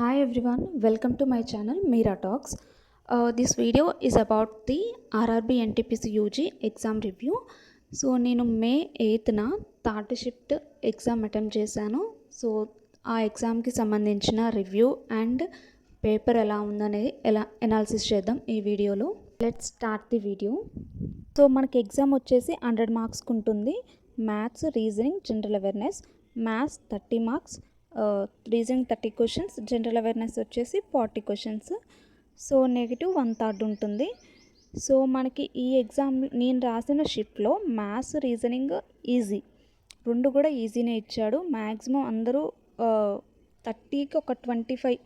Hi everyone, welcome to my channel Meera Talks. This video is about the RRB NTPC UG exam review. So నేను మే 8న third shift exam attempt చేశాను. So ఆ ఎగ్జామ్కి సంబంధించిన review and paper ఎలా ఉందనేది analysis చేద్దాం ఈ వీడియోలో. Let's start the video. So మనకి ఎగ్జామ్ వచ్చేసి 100 మార్క్స్కి ఉంటుంది. Maths, reasoning, general awareness. Maths 30 marks, reasoning 30 questions, general awareness వచ్చేసి 40 క్వశ్చన్స్. సో నెగిటివ్ 1/3 ఉంటుంది. సో మనకి ఈ ఎగ్జామ్ నేను రాసిన షిఫ్ట్లో మ్యాథ్స్, రీజనింగ్ ఈజీ, రెండు కూడా ఈజీనే ఇచ్చాడు. మ్యాక్సిమం అందరూ 30కి ఒక 25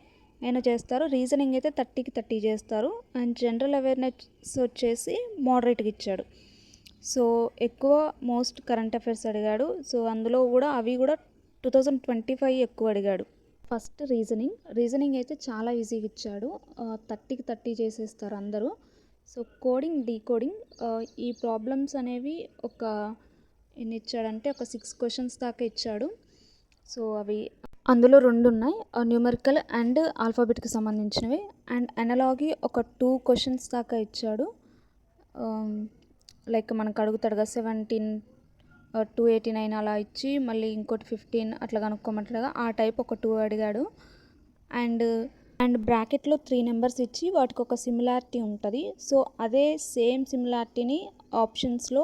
అయినా చేస్తారు. రీజనింగ్ అయితే 30కి 30 చేస్తారు. అండ్ జనరల్ అవేర్నెస్ వచ్చేసి మోడరేట్గా ఇచ్చాడు. సో ఎక్కువ మోస్ట్ కరెంట్ అఫైర్స్ అడిగాడు. సో అందులో కూడా అవి కూడా 2025 ఎక్కువ అడిగాడు. ఫస్ట్ రీజనింగ్ అయితే చాలా ఈజీగా ఇచ్చాడు. 30కి 30 చేసేస్తారు అందరూ. సో కోడింగ్, డీకోడింగ్, ఈ ప్రాబ్లమ్స్ అనేవి ఒక ఎన్ని ఇచ్చాడంటే ఒక 6 క్వశ్చన్స్ దాకా ఇచ్చాడు. సో అవి అందులో 2 ఉన్నాయి, న్యూమరికల్ అండ్ ఆల్ఫాబెట్కి సంబంధించినవి. అండ్ అనలాగి ఒక 2 క్వశ్చన్స్ దాకా ఇచ్చాడు. లైక్ మనకు అడుగుతాడుగా 17 289 అలా ఇచ్చి మళ్ళీ ఇంకోటి 15 అట్లా కనుక్కోమంటాడుగా, ఆ టైప్ ఒక 2 అడిగాడు. అండ్ బ్రాకెట్లో 3 నెంబర్స్ ఇచ్చి వాటికి ఒక సిమిలారిటీ ఉంటుంది. సో అదే సేమ్ సిమిలారిటీని ఆప్షన్స్లో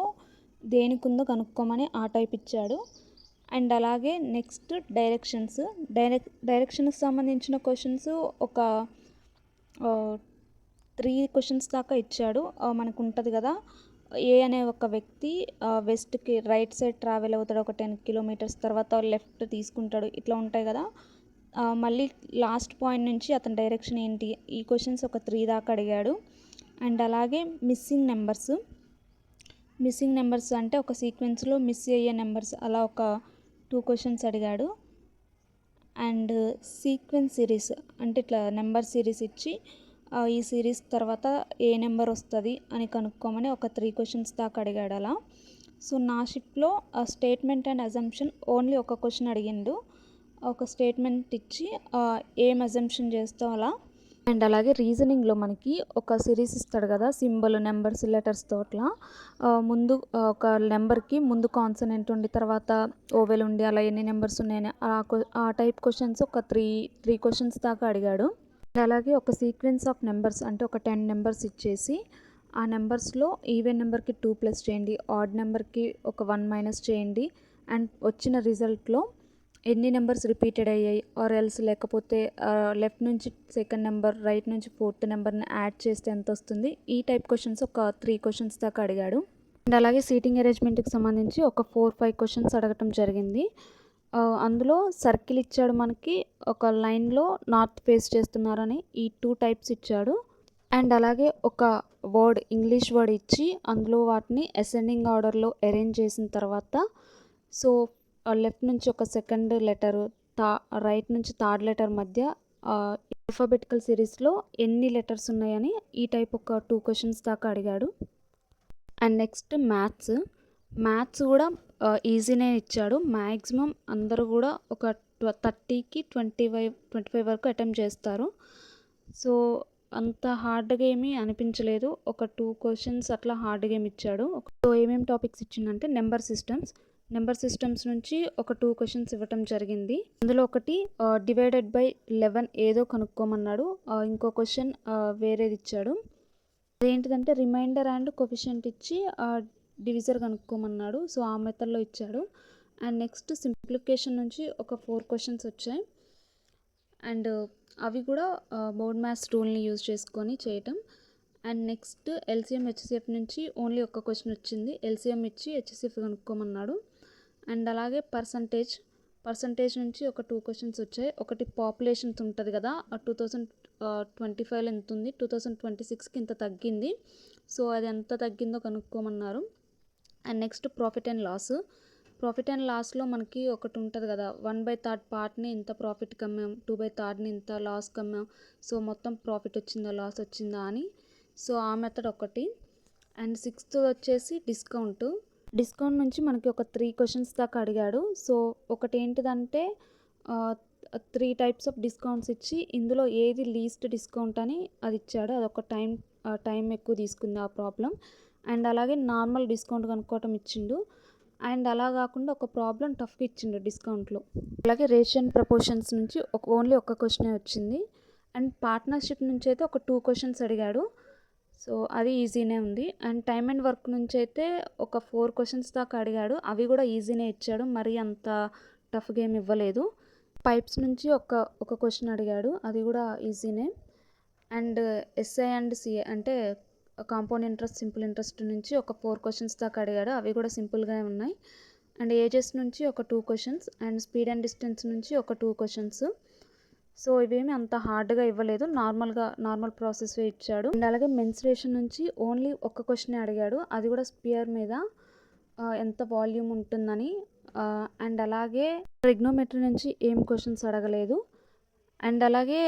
దేనికి ఉందో కనుక్కోమని ఆ టైప్ ఇచ్చాడు. అండ్ అలాగే నెక్స్ట్ డైరెక్షన్కి సంబంధించిన క్వశ్చన్స్ ఒక 3 క్వశ్చన్స్ దాకా ఇచ్చాడు. మనకు ఉంటుంది కదా, ఏ అనే ఒక వ్యక్తి వెస్ట్కి రైట్ సైడ్ ట్రావెల్ అవుతాడు, ఒక 10 కిలోమీటర్స్ తర్వాత లెఫ్ట్ తీసుకుంటాడు, ఇట్లా ఉంటాయి కదా. మళ్ళీ లాస్ట్ పాయింట్ నుంచి అతని డైరెక్షన్ ఏంటి, ఈ క్వశ్చన్స్ ఒక 3 దాకా అడిగాడు. అండ్ అలాగే మిస్సింగ్ నెంబర్స్ అంటే ఒక సీక్వెన్స్లో మిస్ అయ్యే నెంబర్స్, అలా ఒక 2 క్వశ్చన్స్ అడిగాడు. అండ్ సీక్వెన్స్ సిరీస్ అంటే ఇట్లా నెంబర్ సిరీస్ ఇచ్చి ఈ సిరీస్ తర్వాత ఏ నెంబర్ వస్తుంది అని కనుక్కోమని ఒక 3 క్వశ్చన్స్ దాకా అడిగాడు అలా. సో నా షిఫ్ట్లో స్టేట్మెంట్ అండ్ అజంప్షన్ ఓన్లీ ఒక క్వశ్చన్ అడిగిండు. ఒక స్టేట్మెంట్ ఇచ్చి ఏం అజంప్షన్ చేస్తాం అలా. అండ్ అలాగే రీజనింగ్లో మనకి ఒక సిరీస్ ఇస్తాడు కదా, సింబల్, నెంబర్స్, లెటర్స్తో అట్లా. ముందు ఒక నెంబర్కి ముందు కాన్సనెంట్ ఉండి తర్వాత ఓవెల్ ఉండి అలా ఎన్ని నెంబర్స్ ఉన్నాయని ఆ టైప్ క్వశ్చన్స్ ఒక 3 క్వశ్చన్స్ దాకా అడిగాడు. అలాగే ఒక సీక్వెన్స్ ఆఫ్ నెంబర్స్ అంటే ఒక 10 నెంబర్స్ ఇచ్చేసి ఆ నెంబర్స్లో ఈవెన్ నెంబర్కి 2+ చేయండి, ఆడ్ నెంబర్కి ఒక 1 మైనస్ చేయండి, అండ్ వచ్చిన రిజల్ట్లో ఎన్ని నెంబర్స్ రిపీటెడ్ అయ్యాయి ఆర్ ఎల్స్, లేకపోతే లెఫ్ట్ నుంచి సెకండ్ నెంబర్, రైట్ నుంచి ఫోర్త్ నెంబర్ని యాడ్ చేస్తే ఎంత వస్తుంది, ఈ టైప్ క్వశ్చన్స్ ఒక 3 క్వశ్చన్స్ దాకా అడిగాడు. అండ్ అలాగే సీటింగ్ అరేంజ్మెంట్కి సంబంధించి ఒక 4-5 క్వశ్చన్స్ అడగటం జరిగింది. అందులో సర్కిల్ ఇచ్చాడు మనకి, ఒక లైన్లో నార్త్ ఫేస్ చేస్తున్నారని ఈ 2 టైప్స్ ఇచ్చాడు. అండ్ అలాగే ఒక వర్డ్, ఇంగ్లీష్ వర్డ్ ఇచ్చి అందులో వాటిని అసెండింగ్ ఆర్డర్లో అరేంజ్ చేసిన తర్వాత సో లెఫ్ట్ నుంచి ఒక సెకండ్ లెటరు, రైట్ నుంచి థర్డ్ లెటర్ మధ్య ఆల్ఫాబెటికల్ సిరీస్లో ఎన్ని లెటర్స్ ఉన్నాయని ఈ టైప్ ఒక 2 క్వశ్చన్స్ దాకా అడిగాడు. అండ్ నెక్స్ట్ మ్యాథ్స్ కూడా ఈజీనే ఇచ్చాడు. మ్యాక్సిమం అందరూ కూడా ఒక 30కి 25 వరకు అటెంప్ట్ చేస్తారు. సో అంత హార్డ్గా ఏమీ అనిపించలేదు. ఒక 2 క్వశ్చన్స్ అట్లా హార్డ్గా ఏమి ఇచ్చాడు. సో ఏమేమి టాపిక్స్ ఇచ్చిందంటే నెంబర్ సిస్టమ్స్ నుంచి ఒక 2 క్వశ్చన్స్ ఇవ్వటం జరిగింది. అందులో ఒకటి డివైడెడ్ బై 11 ఏదో కనుక్కోమన్నాడు. ఇంకో క్వశ్చన్ వేరేది ఇచ్చాడు. అదేంటిదంటే రిమైండర్ అండ్ కోఎఫిషియంట్ ఇచ్చి డివిజర్ కనుక్కోమన్నాడు. సో ఆ మెథడ్లో ఇచ్చాడు. అండ్ నెక్స్ట్ సింప్లిఫికేషన్ నుంచి ఒక 4 క్వశ్చన్స్ వచ్చాయి. అండ్ అవి కూడా బోర్డ్ మ్యాథ్స్ రూల్ని యూజ్ చేసుకొని చేయటం. అండ్ నెక్స్ట్ ఎల్సిఎం హెచ్సిఎఫ్ నుంచి ఓన్లీ ఒక క్వశ్చన్ వచ్చింది. ఎల్సిఎం ఇచ్చి హెచ్సిఎఫ్ కనుక్కోమన్నాడు. అండ్ అలాగే పర్సంటేజ్ నుంచి ఒక 2 క్వశ్చన్స్ వచ్చాయి. ఒకటి పాపులేషన్స్ ఉంటుంది కదా, 2025లో ఎంత ఉంది, 2026కి ఇంత తగ్గింది, సో అది ఎంత తగ్గిందో కనుక్కోమన్నారు. అండ్ నెక్స్ట్ ప్రాఫిట్ అండ్ లాస్లో మనకి ఒకటి ఉంటుంది కదా, 1/3 పార్ట్ని ఇంత ప్రాఫిట్ కమ్మాం, 2/3ని ఇంత లాస్ కమ్మాం, సో మొత్తం ప్రాఫిట్ వచ్చిందా లాస్ వచ్చిందా అని. సో ఆ మెథడ్ ఒకటి. అండ్ 6th వచ్చేసి డిస్కౌంట్ నుంచి మనకి ఒక 3 క్వశ్చన్స్ దాకా అడిగాడు. సో ఒకటి ఏంటిదంటే 3 టైప్స్ ఆఫ్ డిస్కౌంట్స్ ఇచ్చి ఇందులో ఏది లీస్ట్ డిస్కౌంట్ అని అది ఇచ్చాడు. అదొక టైం ఎక్కువ తీసుకుంది ఆ ప్రాబ్లం. అండ్ అలాగే నార్మల్ డిస్కౌంట్ కనుక్కోవటం ఇచ్చిండు. అండ్ అలా కాకుండా ఒక ప్రాబ్లం టఫ్గా ఇచ్చిండు డిస్కౌంట్లో. అలాగే రేషియో అండ్ ప్రపోర్షన్స్ నుంచి ఓన్లీ ఒక క్వశ్చనే వచ్చింది. అండ్ పార్ట్నర్షిప్ నుంచి అయితే ఒక 2 క్వశ్చన్స్ అడిగాడు. సో అది ఈజీనే ఉంది. అండ్ టైమ్ అండ్ వర్క్ నుంచి అయితే ఒక 4 క్వశ్చన్స్ దాకా అడిగాడు. అవి కూడా ఈజీనే ఇచ్చాడు, మరీ అంత టఫ్గా ఏమి ఇవ్వలేదు. పైప్స్ నుంచి ఒక క్వశ్చన్ అడిగాడు, అది కూడా ఈజీనే. అండ్ ఎస్ఐ అండ్ సిఏ అంటే కాంపౌండ్ ఇంట్రెస్ట్, సింపుల్ ఇంట్రెస్ట్ నుంచి ఒక 4 క్వశ్చన్స్ దాకా అడిగాడు, అవి కూడా సింపుల్గానే ఉన్నాయి. అండ్ ఏజెస్ నుంచి ఒక 2 questions, and speed and distance నుంచి ఒక 2 క్వశ్చన్స్. సో ఇవేమి అంత హార్డ్గా ఇవ్వలేదు, నార్మల్ ప్రాసెస్ ఇచ్చాడు. అండ్ అలాగే మెన్స్ట్రుయేషన్ నుంచి ఓన్లీ ఒక క్వశ్చన్ అడిగాడు, అది కూడా స్పియర్ మీద ఎంత వాల్యూమ్ ఉంటుందని. అండ్ అలాగే ట్రిగ్నోమెట్రీ నుంచి ఏం క్వశ్చన్స్ అడగలేదు. అండ్ అలాగే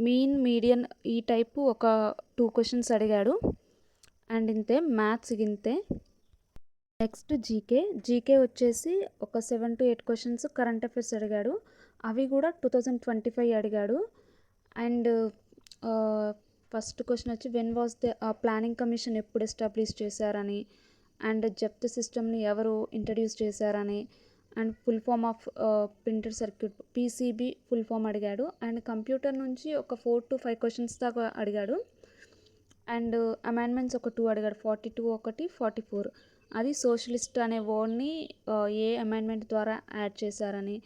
మీన్, మీడియన్ ఈ టైపు ఒక 2 క్వశ్చన్స్ అడిగాడు. అండ్ ఇంతే, మ్యాథ్స్ ఇంతే. నెక్స్ట్ జీకే వచ్చేసి ఒక 7 to 8 క్వశ్చన్స్ కరెంట్ అఫైర్స్ అడిగాడు, అవి కూడా 2025 అడిగాడు. అండ్ ఫస్ట్ క్వశ్చన్ వచ్చి when was the planning commission ఎప్పుడు ఎస్టాబ్లిష్ చేశారని, అండ్ జప్త్ సిస్టమ్ని ఎవరు ఇంట్రడ్యూస్ చేశారని, and full form of printed circuit PCB full form అడిగాడు. అండ్ కంప్యూటర్ నుంచి ఒక 4 to 5 క్వశ్చన్స్ దాకా అడిగాడు. అండ్ అమెండ్మెంట్స్ ఒక 2 అడిగాడు, 42 ఒకటి, 44. అది సోషలిస్ట్ అనే వర్డ్ని ఏ అమెండ్మెంట్ ద్వారా యాడ్ చేశారని.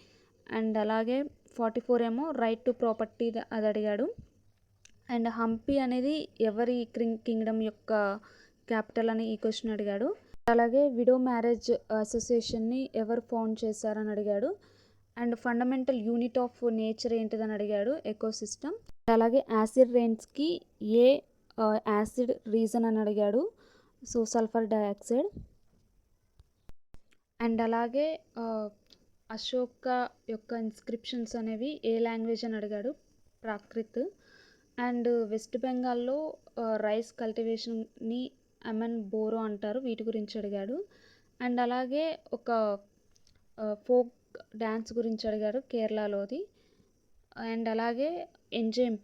అండ్ అలాగే 44 ఏమో రైట్ టు ప్రాపర్టీ అది అడిగాడు. అండ్ హంపి అనేది ఎవరి కింగ్డమ్ యొక్క క్యాపిటల్ అని ఈ క్వశ్చన్ అడిగాడు. అలాగే విడో మ్యారేజ్ అసోసియేషన్ని ఎవరు ఫౌండ్ చేశారని అడిగాడు. And fundamental unit of nature ఏంటిదని అడిగాడు, ఎకోసిస్టమ్. అలాగే యాసిడ్ రెయిన్స్కి ఏ యాసిడ్ రీజన్ అని అడిగాడు, సో సల్ఫర్ డయాక్సైడ్. అండ్ అలాగే అశోక యొక్క ఇన్స్క్రిప్షన్స్ అనేవి ఏ లాంగ్వేజ్ అని అడిగాడు, ప్రాకృత్. అండ్ వెస్ట్ బెంగాల్లో రైస్ కల్టివేషన్ని అమన్ బోరో అంటారు, వీటి గురించి అడిగాడు. అండ్ అలాగే ఒక ఫోక్ డ్యాన్స్ గురించి అడిగాడు, కేరళలోది. అండ్ అలాగే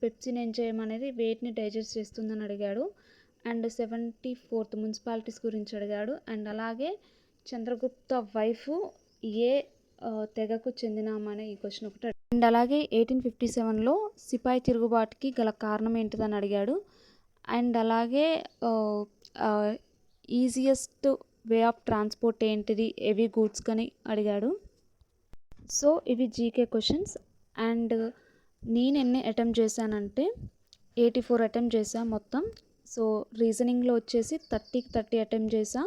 పెప్సిన్ ఎంజైమ్ అనేది వెయిట్ని డైజెస్ట్ చేస్తుందని అడిగాడు. అండ్ 74th మున్సిపాలిటీస్ గురించి అడిగాడు. అండ్ అలాగే చంద్రగుప్త వైఫ్ ఏ తెగకు చెందినామనే ఈ క్వశ్చన్ ఒకటి. అండ్ అలాగే 1857లో సిపాయి తిరుగుబాటుకి గల కారణం ఏంటిదని అడిగాడు. అండ్ అలాగే ఈజియెస్ట్ వే ఆఫ్ ట్రాన్స్పోర్ట్ ఏంటిది హెవీ గూడ్స్ కని అడిగాడు. సో ఇవి జీకే క్వశ్చన్స్. అండ్ నేను ఎన్ని అటెంప్ట్ చేశానంటే 84 అటెంప్ట్ చేశాను మొత్తం. సో రీజనింగ్లో వచ్చేసి 30కి 30 అటెంప్ట్ చేశా.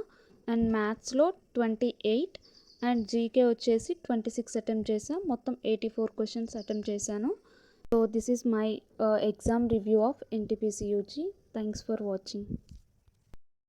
అండ్ మ్యాథ్స్లో 28. అండ్ జీకే వచ్చేసి 26 అటెంప్ట్ చేశా. మొత్తం 84 క్వశ్చన్స్ అటెంప్ట్ చేశాను. So this is my exam review of NTPC UG. Thanks for watching.